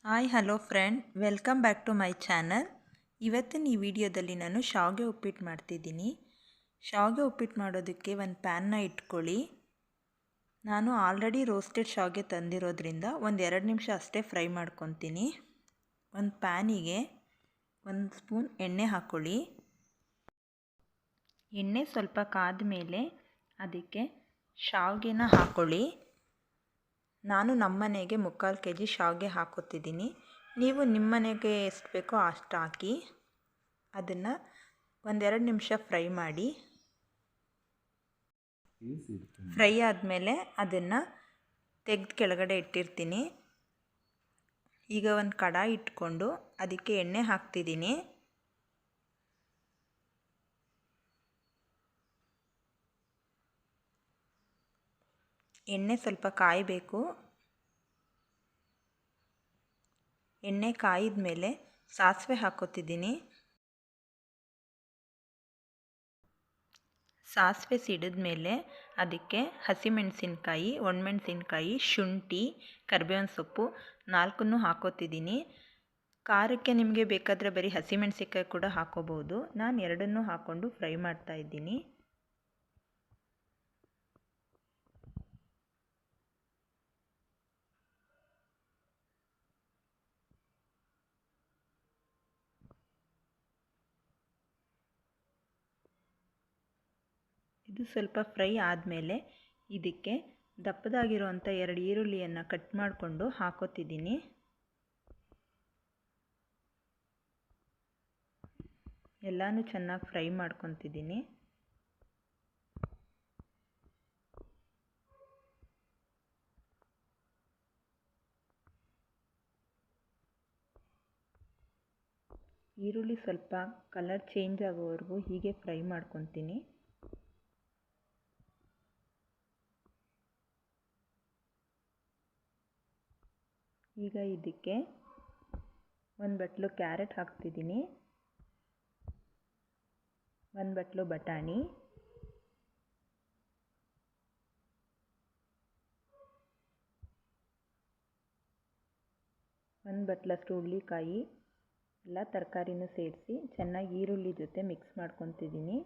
Hi hello friend, welcome back to my channel. ಇವತ್ತಿನ ಈ ವಿಡಿಯೋದಲ್ಲಿ ನಾನು ಶಾವಿಗೆ ಉಪ್ಪಿಟ್ಟು ಮಾಡ್ತಿದ್ದೀನಿ. ಶಾವಿಗೆ ಉಪ್ಪಿಟ್ಟು ಮಾಡೋದಕ್ಕೆ ಒಂದು ಪ್ಯಾನ್ನ ಇಟ್ಕೊಳ್ಳಿ. ನಾನು ಆಲ್ರೆಡಿ ರೋಸ್ಟೆಡ್ ಶಾವಿಗೆ ತಂದಿರೋದ್ರಿಂದ ಒಂದು 2 ನಿಮಿಷ ಅಷ್ಟೇ ಫ್ರೈ ಮಾಡ್ಕೊತೀನಿ. ಒಂದು ಪ್ಯಾನಿಗೆ 1 ಸ್ಪೂನ್ ಎಣ್ಣೆ ಹಾಕ್ಕೊಳ್ಳಿ. ಎಣ್ಣೆ ಸ್ವಲ್ಪ ಕಾದ ಮೇಲೆ ಅದಕ್ಕೆ ಶಾವಿಗೆನ ಹಾಕ್ಕೊಳ್ಳಿ. ನಾನು ನಮ್ಮನೆಗೆ 3/4 kg ಶಾವಿಗೆ ಹಾಕೋತಿದ್ದೀನಿ. ನೀವು ನಿಮ್ಮನೆಗೆ ಎಷ್ಟು ಬೇಕೋ ಅಷ್ಟು ಹಾಕಿ ಅದನ್ನು 1-2 ನಿಮಿಷ ಫ್ರೈ ಮಾಡಿ. ಫ್ರೈ ಆದಮೇಲೆ ಅದನ್ನು ತೆಗೆದು ಕೆಳಗಡೆ ಇಟ್ಟಿರ್ತೀನಿ. ಈಗ ಒಂದು ಕಡಾಯಿ ಇಟ್ಕೊಂಡು ಅದಕ್ಕೆ ಎಣ್ಣೆ ಹಾಕ್ತಿದ್ದೀನಿ. ಎಣ್ಣೆ ಸ್ವಲ್ಪ ಕಾಯಬೇಕು. ಎಣ್ಣೆ ಕಾಯಿದ ಮೇಲೆ ಸಾಸಿವೆ ಹಾಕೋತಿದ್ದೀನಿ. ಸಾಸಿವೆ ಸಿಡಿದ ಮೇಲೆ ಅದಕ್ಕೆ ಹಸಿಮೆಣಸಿನ್ಕಾಯಿ, ಒಣಮೆಣಸಿನ್ಕಾಯಿ, ಶುಂಠಿ, ಕರಿಬೇವಿನ ಸೊಪ್ಪು 4 ಹಾಕೋತಿದ್ದೀನಿ. ಖಾರಕ್ಕೆ ನಿಮಗೆ ಬೇಕಾದರೆ ಬರೀ ಹಸಿಮೆಣಸಿನ್ಕಾಯಿ ಕೂಡ ಹಾಕೋಬೋದು. ನಾನು 2 ಹಾಕ್ಕೊಂಡು ಫ್ರೈ ಮಾಡ್ತಾಯಿದ್ದೀನಿ. ಇದು ಸ್ವಲ್ಪ ಫ್ರೈ ಆದಮೇಲೆ ಇದಕ್ಕೆ ದಪ್ಪದಾಗಿರುವಂಥ 2 ಈರುಳ್ಳಿಯನ್ನು ಕಟ್ ಮಾಡಿಕೊಂಡು ಹಾಕೋತಿದ್ದೀನಿ. ಎಲ್ಲನೂ ಚೆನ್ನಾಗಿ ಫ್ರೈ ಮಾಡ್ಕೊತಿದ್ದೀನಿ. ಈರುಳ್ಳಿ ಸ್ವಲ್ಪ ಕಲರ್ ಚೇಂಜ್ ಆಗೋವರೆಗೂ ಹೀಗೆ ಫ್ರೈ ಮಾಡ್ಕೊತೀನಿ. ಈಗ ಇದಕ್ಕೆ 1 ಬಟ್ಲು ಕ್ಯಾರೆಟ್ ಹಾಕ್ತಿದ್ದೀನಿ, 1 ಬಟ್ಲು ಬಟಾಣಿ, ಒಂದು ಬಟ್ಲಷ್ಟು ಹುರುಳಿಕಾಯಿ, ಎಲ್ಲ ತರಕಾರಿನೂ ಸೇರಿಸಿ ಚೆನ್ನಾಗಿ ಈರುಳ್ಳಿ ಜೊತೆ ಮಿಕ್ಸ್ ಮಾಡ್ಕೊತಿದ್ದೀನಿ.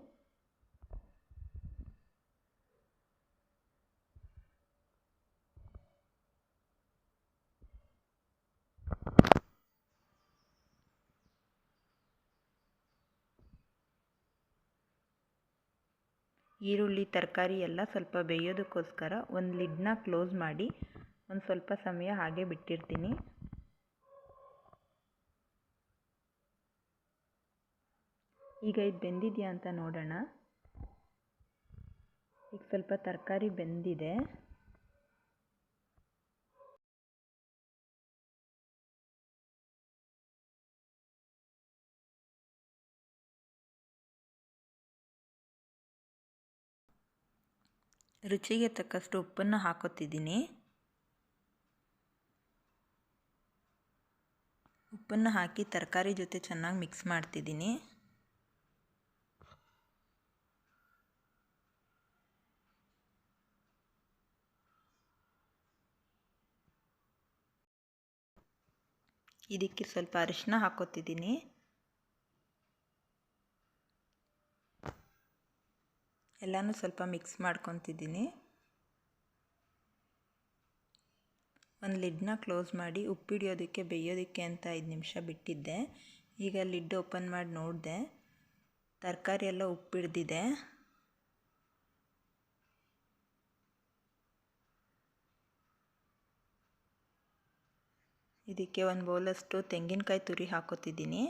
ಈರುಳ್ಳಿ ತರಕಾರಿ ಎಲ್ಲ ಸ್ವಲ್ಪ ಬೇಯೋದಕ್ಕೋಸ್ಕರ ಒಂದು ಲಿಡ್ನ ಕ್ಲೋಸ್ ಮಾಡಿ ಒಂದು ಸ್ವಲ್ಪ ಸಮಯ ಹಾಗೆ ಬಿಟ್ಟಿರ್ತೀನಿ. ಈಗ ಇದು ಬೆಂದಿದೆಯಾ ಅಂತ ನೋಡೋಣ. ಈಗ ಸ್ವಲ್ಪ ತರಕಾರಿ ಬೆಂದಿದೆ. ರುಚಿಗೆ ತಕ್ಕಷ್ಟು ಉಪ್ಪನ್ನು ಹಾಕೋತಿದ್ದೀನಿ. ಉಪ್ಪನ್ನು ಹಾಕಿ ತರಕಾರಿ ಜೊತೆ ಚೆನ್ನಾಗಿ ಮಿಕ್ಸ್ ಮಾಡ್ತಿದ್ದೀನಿ. ಇದಕ್ಕೆ ಸ್ವಲ್ಪ ಅರಿಶಿನ ಹಾಕೋತಿದ್ದೀನಿ. ಎಲ್ಲನೂ ಸ್ವಲ್ಪ ಮಿಕ್ಸ್ ಮಾಡ್ಕೊತಿದ್ದೀನಿ. ಒಂದು ಲಿಡ್ನ ಕ್ಲೋಸ್ ಮಾಡಿ ಉಪ್ಪಿಡಿಯೋದಕ್ಕೆ ಬೇಯೋದಕ್ಕೆ ಅಂತ 5 ನಿಮಿಷ ಬಿಟ್ಟಿದ್ದೆ. ಈಗ ಲಿಡ್ ಓಪನ್ ಮಾಡಿ ನೋಡಿದೆ, ತರಕಾರಿ ಎಲ್ಲ ಉಪ್ಪಿಡ್ದಿದೆ. ಇದಕ್ಕೆ 1 ಬೌಲಷ್ಟು ತೆಂಗಿನಕಾಯಿ ತುರಿ ಹಾಕೋತಿದ್ದೀನಿ.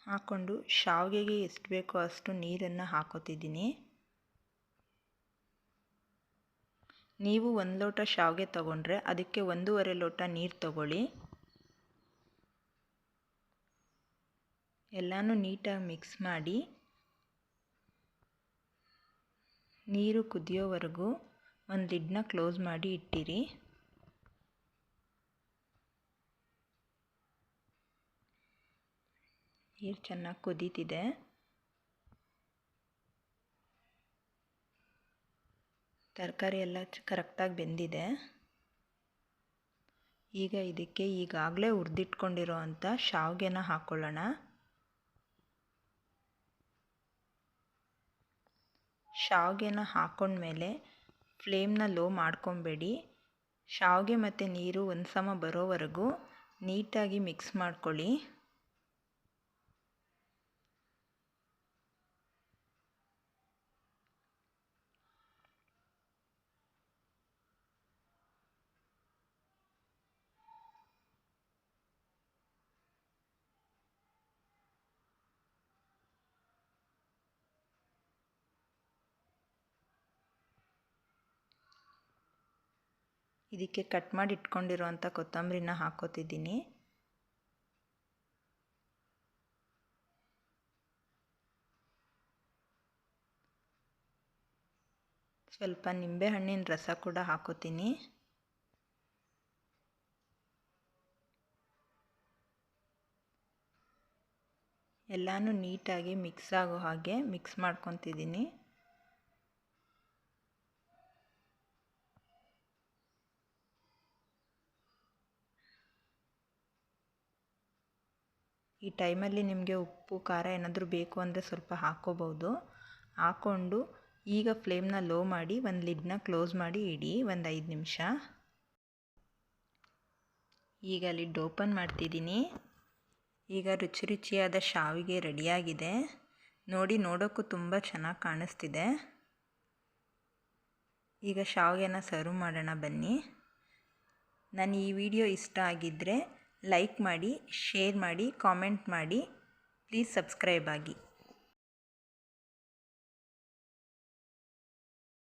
ಹಾಕ್ಕೊಂಡು ಶಾವಿಗೆಗೆ ಎಷ್ಟು ಬೇಕೋ ಅಷ್ಟು ನೀರನ್ನು ಹಾಕೋತಿದ್ದೀನಿ. ನೀವು 1 ಲೋಟ ಶಾವಿಗೆ ತಗೊಂಡ್ರೆ ಅದಕ್ಕೆ 1.5 ಲೋಟ ನೀರು ತಗೊಳ್ಳಿ. ಎಲ್ಲನೂ ನೀಟಾಗಿ ಮಿಕ್ಸ್ ಮಾಡಿ ನೀರು ಕುದಿಯೋವರೆಗೂ ಒಂದು ಲಿಡ್ನ ಕ್ಲೋಸ್ ಮಾಡಿ ಇಟ್ಟಿರಿ. ನೀರು ಚೆನ್ನಾಗಿ ಕುದೀತಿದೆ. ತರಕಾರಿ ಎಲ್ಲ ಕರೆಕ್ಟಾಗಿ ಬೆಂದಿದೆ. ಈಗ ಇದಕ್ಕೆ ಈಗಾಗಲೇ ಹುರಿದಿಟ್ಕೊಂಡಿರೋ ಅಂಥ ಶಾವಿಗೆನ ಹಾಕ್ಕೊಳ್ಳೋಣ. ಶಾವಿಗೆನ ಹಾಕ್ಕೊಂಡ್ಮೇಲೆ ಫ್ಲೇಮ್ನ ಲೋ ಮಾಡ್ಕೊಬೇಡಿ. ಶಾವಿಗೆ ಮತ್ತು ನೀರು ಒಂದು ಸಮ ಬರೋವರೆಗೂ ನೀಟಾಗಿ ಮಿಕ್ಸ್ ಮಾಡ್ಕೊಳ್ಳಿ. ಇದಕ್ಕೆ ಕಟ್ ಮಾಡಿ ಇಟ್ಕೊಂಡಿರೋಂಥ ಕೊತ್ತಂಬರಿನ ಹಾಕ್ಕೋತಿದ್ದೀನಿ. ಸ್ವಲ್ಪ ನಿಂಬೆಹಣ್ಣಿನ ರಸ ಕೂಡ ಹಾಕ್ಕೋತೀನಿ. ಎಲ್ಲನೂ ನೀಟಾಗಿ ಮಿಕ್ಸ್ ಆಗೋ ಹಾಗೆ ಮಿಕ್ಸ್ ಮಾಡ್ಕೊತಿದ್ದೀನಿ. ಈ ಟೈಮಲ್ಲಿ ನಿಮಗೆ ಉಪ್ಪು ಖಾರ ಏನಾದರೂ ಬೇಕು ಅಂದರೆ ಸ್ವಲ್ಪ ಹಾಕ್ಕೋಬೋದು. ಹಾಕ್ಕೊಂಡು ಈಗ ಫ್ಲೇಮ್ನ ಲೋ ಮಾಡಿ ಒಂದು ಲಿಡ್ನ ಕ್ಲೋಸ್ ಮಾಡಿ ಇಡಿ ಒಂದು 5 ನಿಮಿಷ. ಈಗ ಲಿಡ್ ಓಪನ್ ಮಾಡ್ತಿದ್ದೀನಿ. ಈಗ ರುಚಿ ರುಚಿಯಾದ ಶಾವಿಗೆ ರೆಡಿಯಾಗಿದೆ. ನೋಡೋಕ್ಕೂ ತುಂಬ ಚೆನ್ನಾಗಿ ಕಾಣಿಸ್ತಿದೆ. ಈಗ ಶಾವಿಗೆನ ಸರ್ವ್ ಮಾಡೋಣ ಬನ್ನಿ. ನನ್ನ ಈ ವಿಡಿಯೋ ಇಷ್ಟ ಆಗಿದ್ದರೆ ಲೈಕ್ ಮಾಡಿ, ಶೇರ್ ಮಾಡಿ, ಕಾಮೆಂಟ್ ಮಾಡಿ. ಪ್ಲೀಸ್ ಸಬ್ಸ್ಕ್ರೈಬ್ ಆಗಿ.